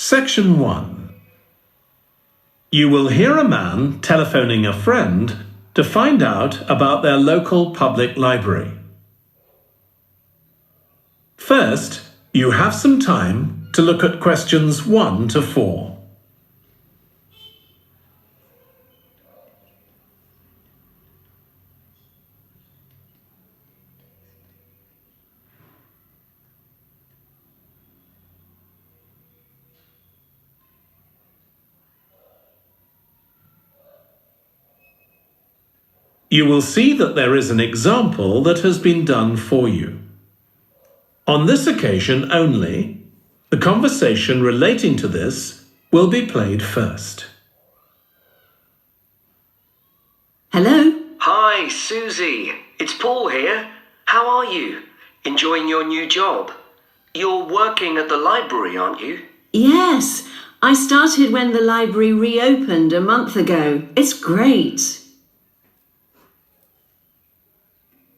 Section 1. You will hear a man telephoning a friend to find out about their local public library. First, you have some time to look at questions 1 to 4. You will see that there is an example that has been done for you. On this occasion only, the conversation relating to this will be played first. Hello? Hi, Susie. It's Paul here. How are you? Enjoying your new job? You're working at the library, aren't you? Yes, I started when the library reopened a month ago. It's great.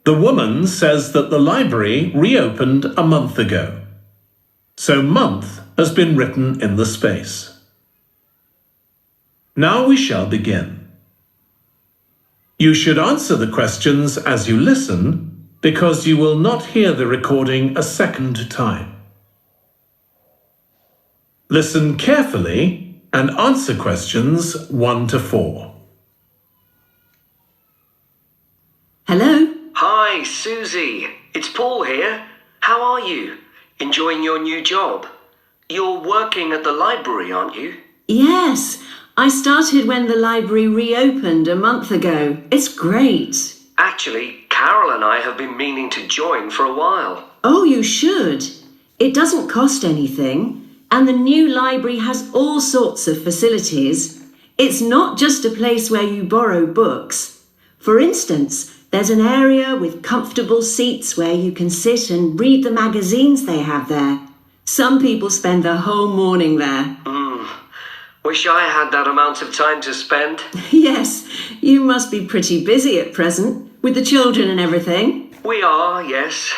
The woman says that the library reopened a month ago. So month has been written in the space. Now we shall begin. You should answer the questions as you listen because you will not hear the recording a second time. Listen carefully and answer questions 1 to 4. Hello? Hi, Susie. It's Paul here. How are you? Enjoying your new job? You're working at the library, aren't you? Yes, I started when the library reopened a month ago. It's great. Actually, Carol and I have been meaning to join for a while. Oh, you should. It doesn't cost anything, and the new library has all sorts of facilities. It's not just a place where you borrow books. For instance, there's an area with comfortable seats where you can sit and read the magazines they have there. Some people spend the whole morning there. Wish I had that amount of time to spend. Yes, you must be pretty busy at present, with the children and everything. We are, yes.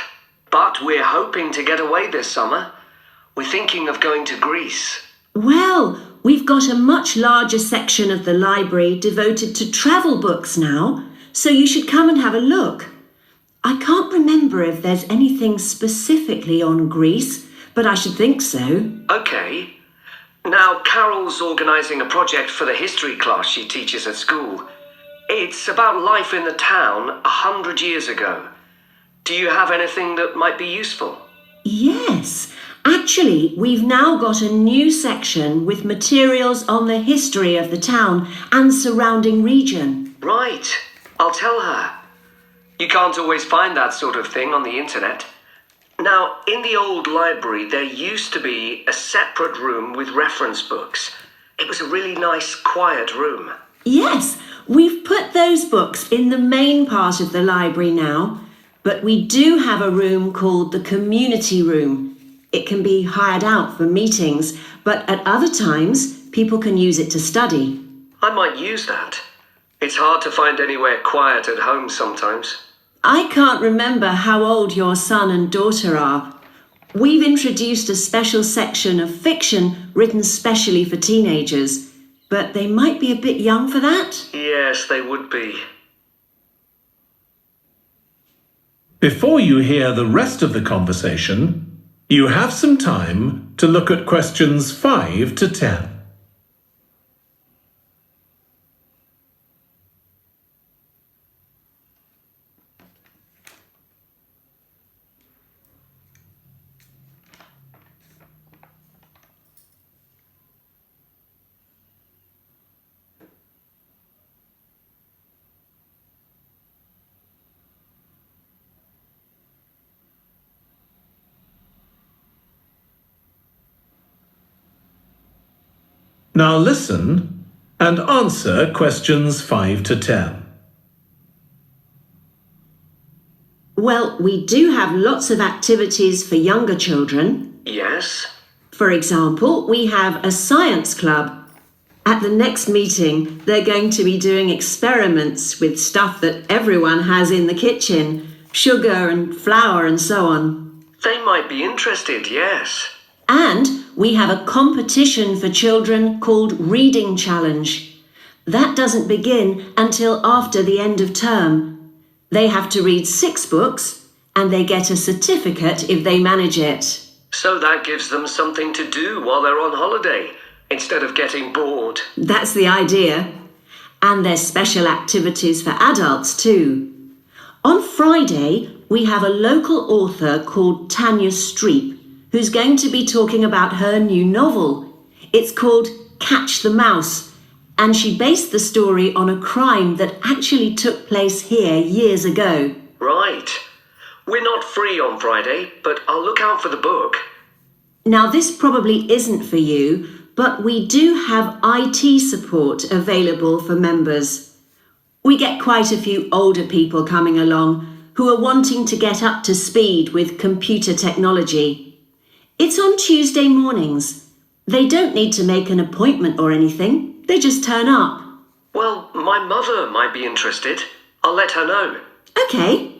But we're hoping to get away this summer. We're thinking of going to Greece. Well, we've got a much larger section of the library devoted to travel books now, so you should come and have a look. I can't remember if there's anything specifically on Greece, but I should think so. Okay. Now, Carol's organising a project for the history class she teaches at school. It's about life in the town 100 years ago. Do you have anything that might be useful? Yes. Actually, we've now got a new section with materials on the history of the town and surrounding region. Right. I'll tell her. You can't always find that sort of thing on the internet. Now, in the old library, there used to be a separate room with reference books. It was a really nice, quiet room. Yes, we've put those books in the main part of the library now, but we do have a room called the community room. It can be hired out for meetings, but at other times, people can use it to study. I might use that. It's hard to find anywhere quiet at home sometimes. I can't remember how old your son and daughter are. We've introduced a special section of fiction written specially for teenagers, but they might be a bit young for that. Yes, they would be. Before you hear the rest of the conversation, you have some time to look at questions 5 to 10. Now listen and answer questions 5 to 10. Well, we do have lots of activities for younger children. Yes? For example, we have a science club. At the next meeting, they're going to be doing experiments with stuff that everyone has in the kitchen, sugar and flour and so on. They might be interested, yes. And we have a competition for children called Reading Challenge. That doesn't begin until after the end of term. They have to read 6 books and they get a certificate if they manage it. So that gives them something to do while they're on holiday, instead of getting bored. That's the idea. And there's special activities for adults too. On Friday, we have a local author called Tanya Streep, who's going to be talking about her new novel. It's called Catch the Mouse, and she based the story on a crime that actually took place here years ago. Right. We're not free on Friday, but I'll look out for the book. Now, this probably isn't for you, but we do have IT support available for members. We get quite a few older people coming along who are wanting to get up to speed with computer technology. It's on Tuesday mornings. They don't need to make an appointment or anything. They just turn up. Well, my mother might be interested. I'll let her know. Okay.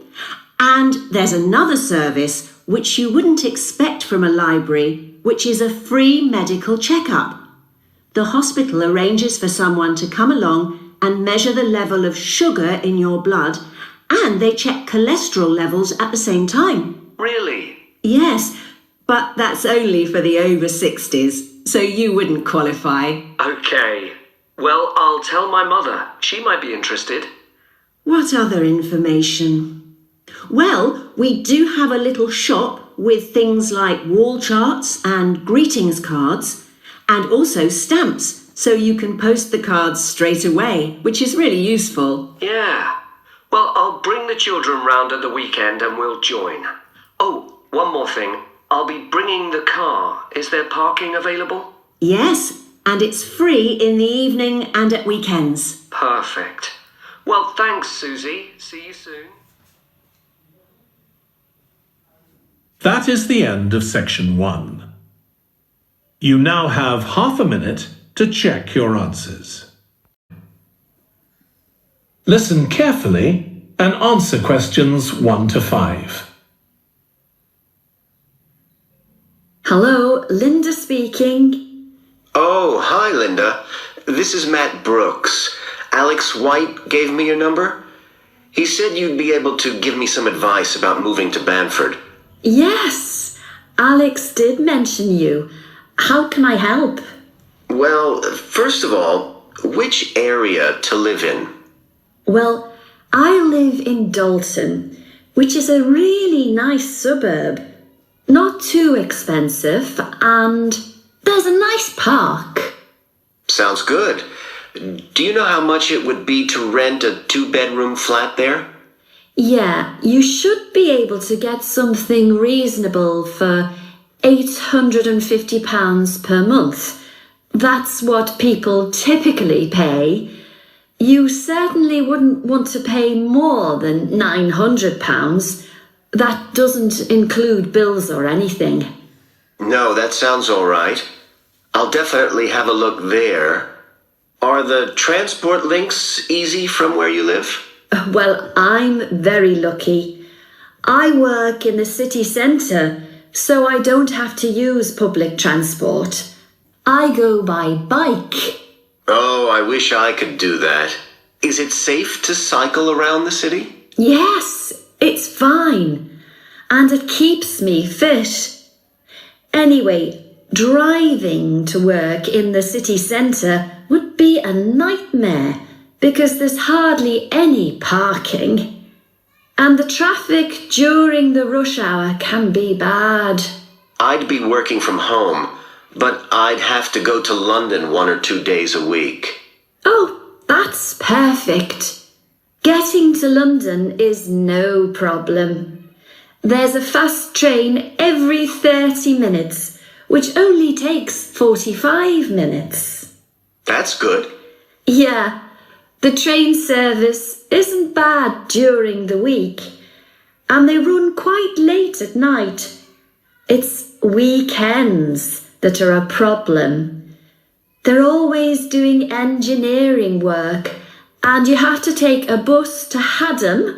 And there's another service which you wouldn't expect from a library, which is a free medical checkup. The hospital arranges for someone to come along and measure the level of sugar in your blood, and they check cholesterol levels at the same time. Really? Yes, but that's only for the over 60s, so you wouldn't qualify. Okay. Well, I'll tell my mother. She might be interested. What other information? Well, we do have a little shop with things like wall charts and greetings cards, and also stamps, so you can post the cards straight away, which is really useful. Yeah. Well, I'll bring the children round at the weekend and we'll join. Oh, one more thing. I'll be bringing the car. Is there parking available? Yes, and it's free in the evening and at weekends. Perfect. Well, thanks, Susie. See you soon. That is the end of section 1. You now have half a minute to check your answers. Listen carefully and answer questions 1 to 5. Hello, Linda speaking. Oh, hi, Linda. This is Matt Brooks. Alex White gave me your number. He said you'd be able to give me some advice about moving to Banford. Yes, Alex did mention you. How can I help? Well, first of all, which area to live in? Well, I live in Dalton, which is a really nice suburb. Not too expensive, and there's a nice park. Sounds good. Do you know how much it would be to rent a 2-bedroom flat there? Yeah, you should be able to get something reasonable for £850 per month. That's what people typically pay. You certainly wouldn't want to pay more than £900. That doesn't include bills or anything. No, that sounds all right. I'll definitely have a look there. Are the transport links easy from where you live? Well, I'm very lucky. I work in the city centre, so I don't have to use public transport. I go by bike. Oh, I wish I could do that. Is it safe to cycle around the city? Yes, it's fine. And it keeps me fit. Anyway, driving to work in the city centre would be a nightmare because there's hardly any parking. And the traffic during the rush hour can be bad. I'd be working from home, but I'd have to go to London 1 or 2 days a week. Oh, that's perfect. Getting to London is no problem. There's a fast train every 30 minutes, which only takes 45 minutes. That's good. Yeah, the train service isn't bad during the week, and they run quite late at night. It's weekends that are a problem. They're always doing engineering work, and you have to take a bus to Haddam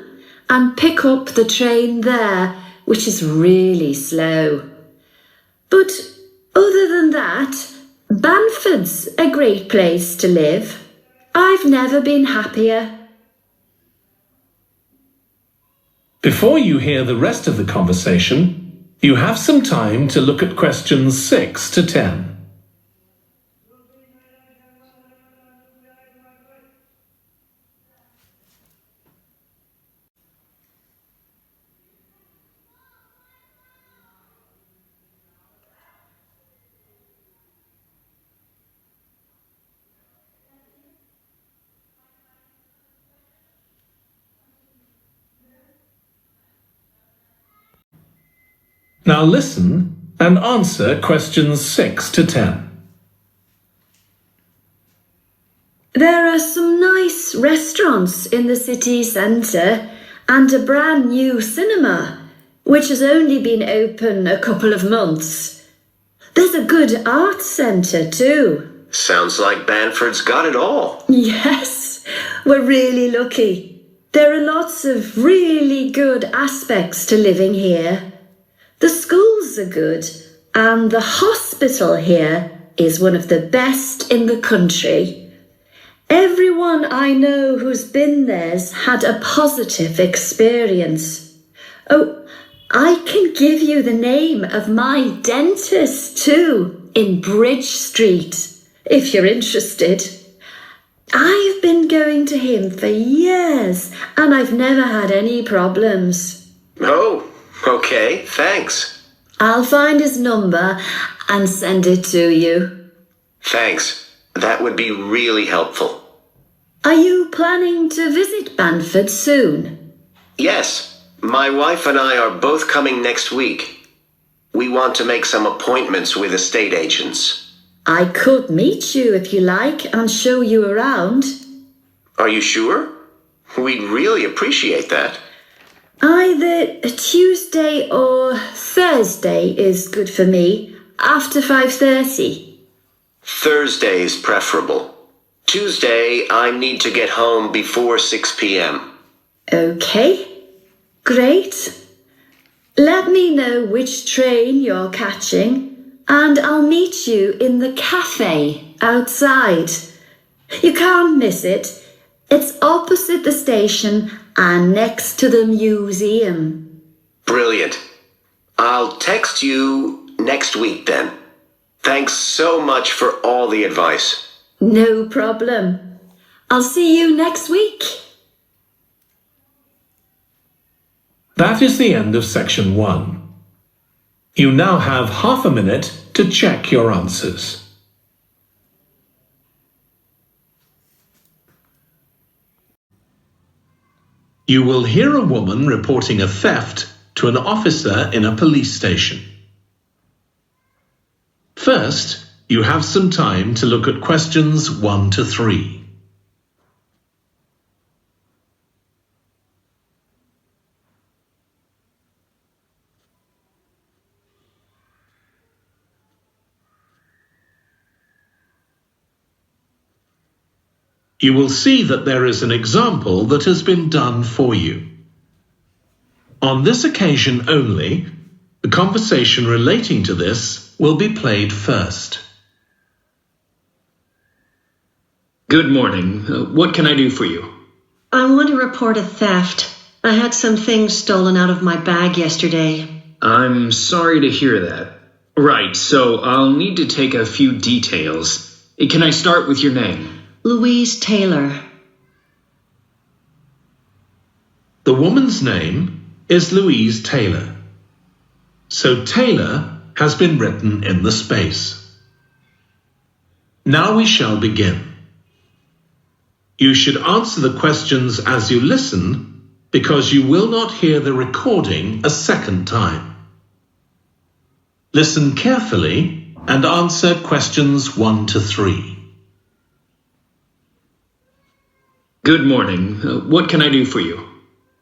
and pick up the train there, which is really slow. But other than that, Banford's a great place to live. I've never been happier. Before you hear the rest of the conversation, you have some time to look at questions 6 to 10. Now listen and answer questions 6 to 10. There are some nice restaurants in the city centre and a brand new cinema, which has only been open a couple of months. There's a good arts centre too. Sounds like Banford's got it all. Yes, we're really lucky. There are lots of really good aspects to living here. The schools are good, and the hospital here is one of the best in the country. Everyone I know who's been there's had a positive experience. Oh, I can give you the name of my dentist too, in Bridge Street, if you're interested. I've been going to him for years, and I've never had any problems. Oh, okay, thanks. I'll find his number and send it to you. Thanks. That would be really helpful. Are you planning to visit Banford soon? Yes, my wife and I are both coming next week. We want to make some appointments with estate agents. I could meet you if you like and show you around. Are you sure? We'd really appreciate that. Either Tuesday or Thursday is good for me, after 5:30. Thursday is preferable. Tuesday, I need to get home before 6 p.m. Okay, great. Let me know which train you're catching, and I'll meet you in the cafe outside. You can't miss it. It's opposite the station and next to the museum. Brilliant. I'll text you next week then. Thanks so much for all the advice. No problem. I'll see you next week. That is the end of section 1. You now have half a minute to check your answers. You will hear a woman reporting a theft to an officer in a police station. First, you have some time to look at questions 1 to 3. You will see that there is an example that has been done for you. On this occasion only, the conversation relating to this will be played first. Good morning. What can I do for you? I want to report a theft. I had some things stolen out of my bag yesterday. I'm sorry to hear that. Right, so I'll need to take a few details. Can I start with your name? Louise Taylor. The woman's name is Louise Taylor. So Taylor has been written in the space. Now we shall begin. You should answer the questions as you listen because you will not hear the recording a second time. Listen carefully and answer questions 1 to 3. Good morning. What can I do for you?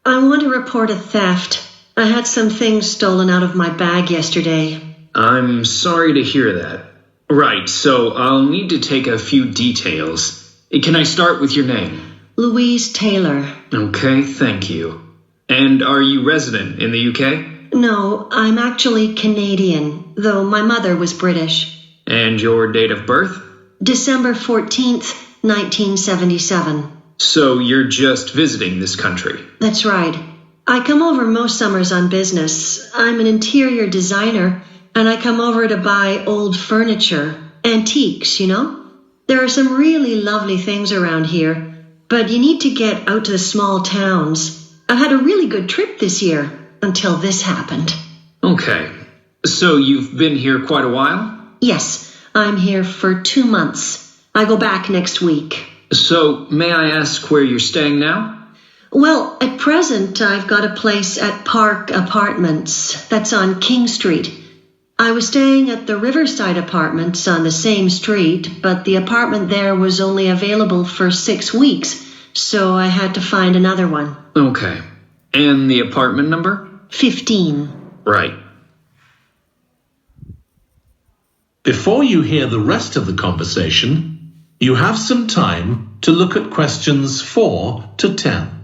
I want to report a theft. I had some things stolen out of my bag yesterday. I'm sorry to hear that. Right, so I'll need to take a few details. Can I start with your name? Louise Taylor. Okay, thank you. And are you resident in the UK? No, I'm actually Canadian, though my mother was British. And your date of birth? December 14th, 1977. So you're just visiting this country? That's right. I come over most summers on business. I'm an interior designer, and I come over to buy old furniture, antiques, you know? There are some really lovely things around here, but you need to get out to the small towns. I had a really good trip this year, until this happened. Okay. So you've been here quite a while? Yes, I'm here for 2 months. I go back next week. So may I ask where you're staying now? Well, at present, I've got a place at Park Apartments. That's on King Street. I was staying at the Riverside Apartments on the same street, but the apartment there was only available for 6 weeks, so I had to find another one. Okay. And the apartment number? 15. Right. Before you hear the rest of the conversation, you have some time to look at questions 4 to 10.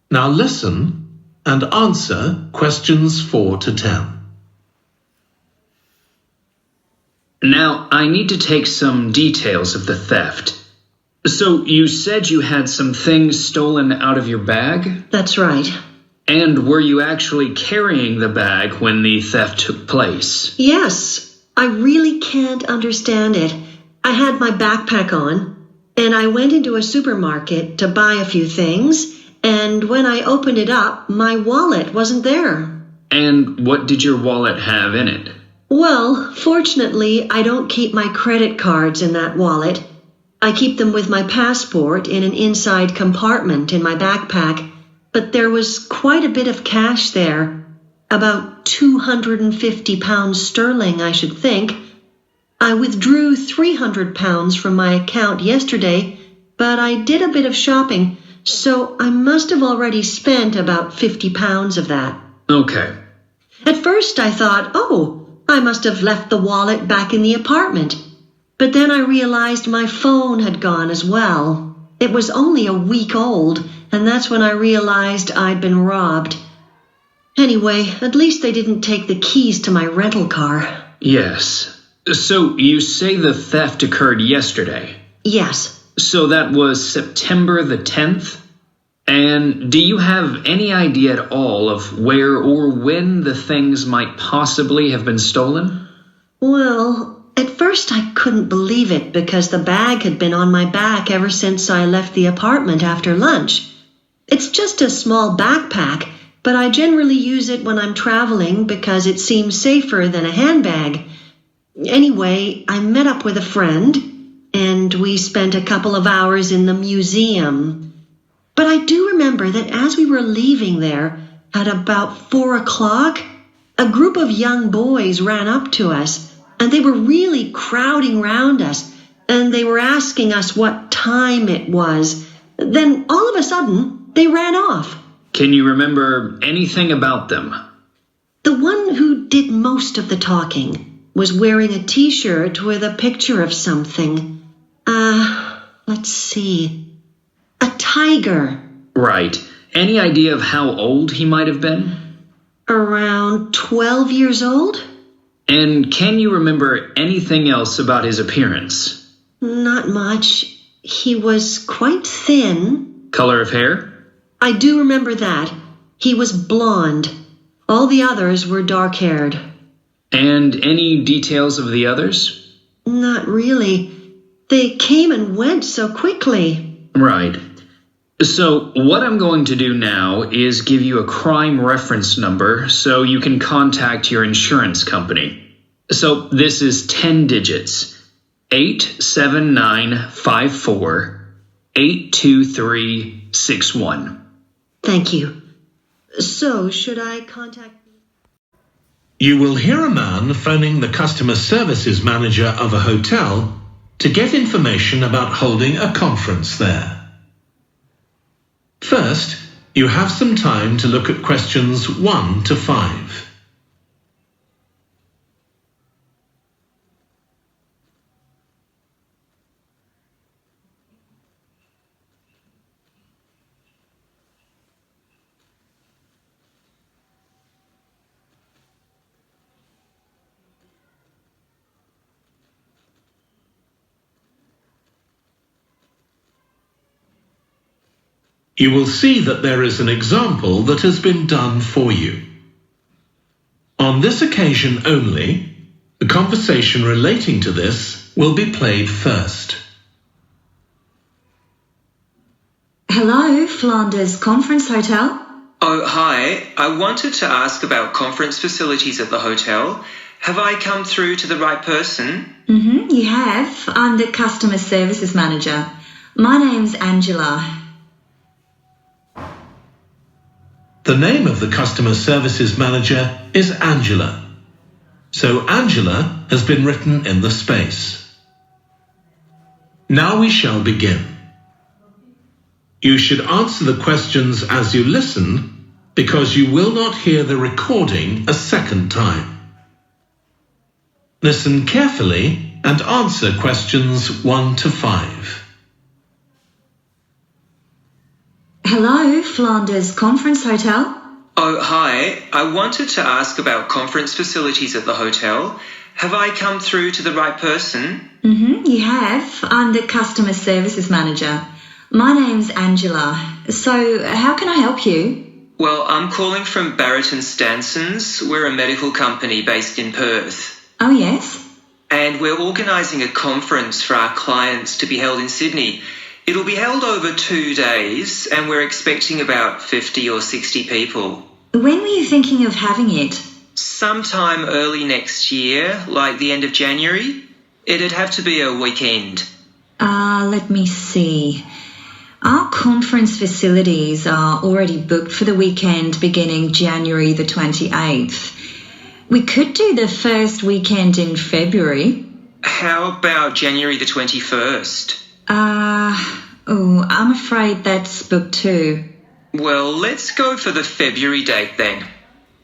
Now listen and answer questions 4 to 10. Now, I need to take some details of the theft. So, you said you had some things stolen out of your bag? That's right. And were you actually carrying the bag when the theft took place? Yes, I really can't understand it. I had my backpack on, and I went into a supermarket to buy a few things, and when I opened it up, my wallet wasn't there. And what did your wallet have in it? Well, fortunately, I don't keep my credit cards in that wallet. I keep them with my passport in an inside compartment in my backpack, but there was quite a bit of cash there. About £250 sterling, I should think. I withdrew £300 from my account yesterday, but I did a bit of shopping, so I must have already spent about £50 of that. Okay. At first I thought, I must have left the wallet back in the apartment. But then I realized my phone had gone as well. It was only a week old, and that's when I realized I'd been robbed. Anyway, at least they didn't take the keys to my rental car. Yes. So you say the theft occurred yesterday? Yes. So that was September the 10th? And do you have any idea at all of where or when the things might possibly have been stolen? Well, at first I couldn't believe it because the bag had been on my back ever since I left the apartment after lunch. It's just a small backpack, but I generally use it when I'm traveling because it seems safer than a handbag. Anyway, I met up with a friend, and we spent a couple of hours in the museum. But I do remember that as we were leaving there, at about 4 o'clock, a group of young boys ran up to us, and they were really crowding round us, and they were asking us what time it was. Then all of a sudden, they ran off. Can you remember anything about them? The one who did most of the talking was wearing a t-shirt with a picture of something. Let's see. A tiger. Right. Any idea of how old he might have been? Around 12 years old? And can you remember anything else about his appearance? Not much. He was quite thin. Color of hair? I do remember that. He was blonde. All the others were dark-haired. And any details of the others? Not really. They came and went so quickly. Right. So what I'm going to do now is give you a crime reference number so you can contact your insurance company. So this is 10 digits. 87954-82361. Thank you. So, should I contact... You will hear a man phoning the customer services manager of a hotel to get information about holding a conference there. First, you have some time to look at questions 1 to 5. You will see that there is an example that has been done for you. On this occasion only, the conversation relating to this will be played first. Hello, Flanders Conference Hotel. Oh, hi. I wanted to ask about conference facilities at the hotel. Have I come through to the right person? You have. I'm the customer services manager. My name's Angela. The name of the customer services manager is Angela. So Angela has been written in the space. Now we shall begin. You should answer the questions as you listen because you will not hear the recording a second time. Listen carefully and answer questions 1 to 5. Hello, Flanders Conference Hotel. Oh, hi. I wanted to ask about conference facilities at the hotel. Have I come through to the right person? You have. I'm the customer services manager. My name's Angela. So, how can I help you? Well, I'm calling from Barrett and Stanson's. We're a medical company based in Perth. Oh, yes. And we're organising a conference for our clients to be held in Sydney. It'll be held over 2 days and we're expecting about 50 or 60 people. When were you thinking of having it? Sometime early next year, like the end of January. It'd have to be a weekend. Let me see. Our conference facilities are already booked for the weekend beginning January the 28th. We could do the first weekend in February. How about January the 21st? I'm afraid that's booked too. Well, let's go for the February date then.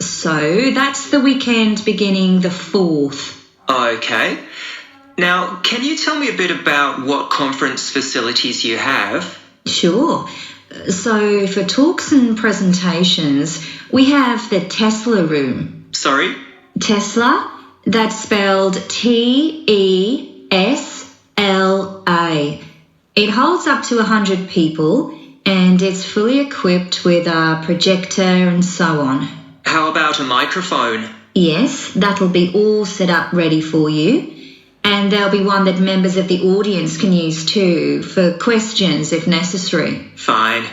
So that's the weekend beginning the 4th. Okay. Now, can you tell me a bit about what conference facilities you have? Sure. So for talks and presentations, we have the Tesla room. Sorry? Tesla, that's spelled Tesla. It holds up to 100 people and it's fully equipped with a projector and so on. How about a microphone? Yes, that'll be all set up ready for you. And there'll be one that members of the audience can use too, for questions if necessary. Fine.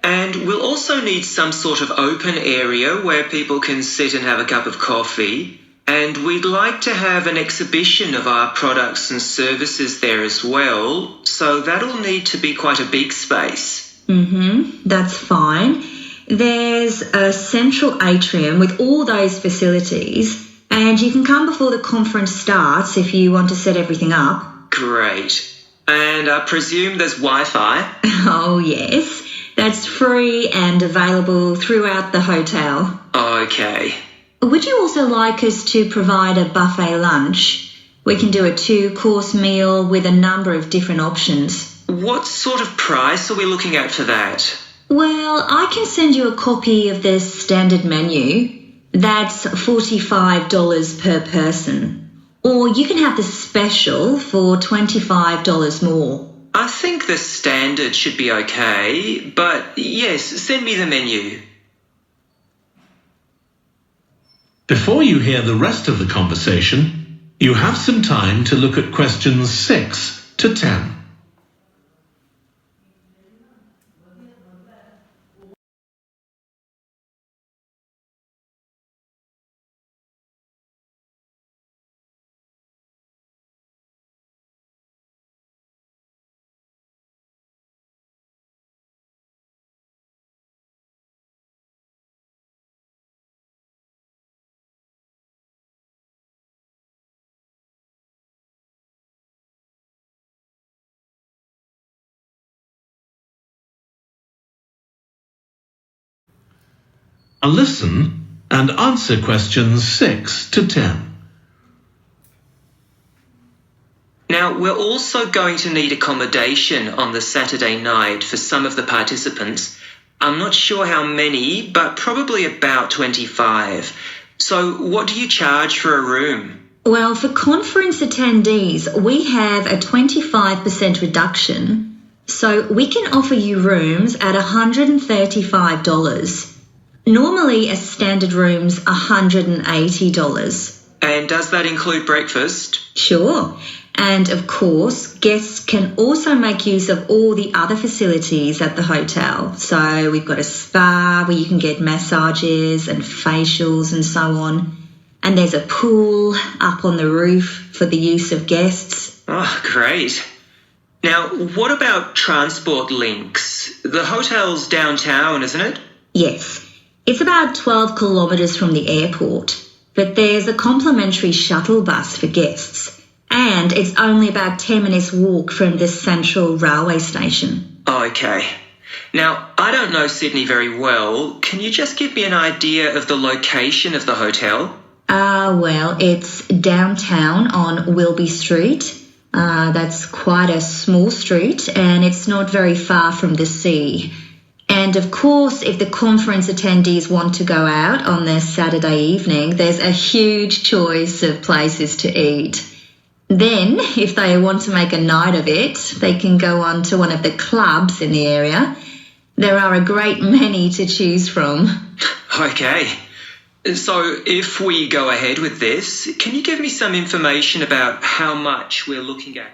And we'll also need some sort of open area where people can sit and have a cup of coffee. And we'd like to have an exhibition of our products and services there as well, so that'll need to be quite a big space. That's fine. There's a central atrium with all those facilities, and you can come before the conference starts if you want to set everything up. Great. And I presume there's Wi-Fi? Oh, yes. That's free and available throughout the hotel. Okay. Would you also like us to provide a buffet lunch? We can do a 2-course meal with a number of different options. What sort of price are we looking at for that? Well, I can send you a copy of the standard menu. That's $45 per person. Or you can have the special for $25 more. I think the standard should be okay, but yes, send me the menu. Before you hear the rest of the conversation, you have some time to look at questions 6 to 10. Now listen and answer questions 6 to 10. Now, we're also going to need accommodation on the Saturday night for some of the participants. I'm not sure how many, but probably about 25. So what do you charge for a room? Well, for conference attendees, we have a 25% reduction, so we can offer you rooms at $135. Normally, a standard room's $180. And does that include breakfast? Sure. And of course, guests can also make use of all the other facilities at the hotel. So we've got a spa where you can get massages and facials and so on. And there's a pool up on the roof for the use of guests. Oh, great. Now, what about transport links? The hotel's downtown, isn't it? Yes. It's about 12 kilometres from the airport. But there's a complimentary shuttle bus for guests. And it's only about 10 minutes walk from the central railway station. Okay. Now, I don't know Sydney very well. Can you just give me an idea of the location of the hotel? Well, it's downtown on Wilby Street. That's quite a small street and it's not very far from the sea. And of course, if the conference attendees want to go out on their Saturday evening, there's a huge choice of places to eat. Then, if they want to make a night of it, they can go on to one of the clubs in the area. There are a great many to choose from. Okay. So, if we go ahead with this, can you give me some information about how much we're looking at?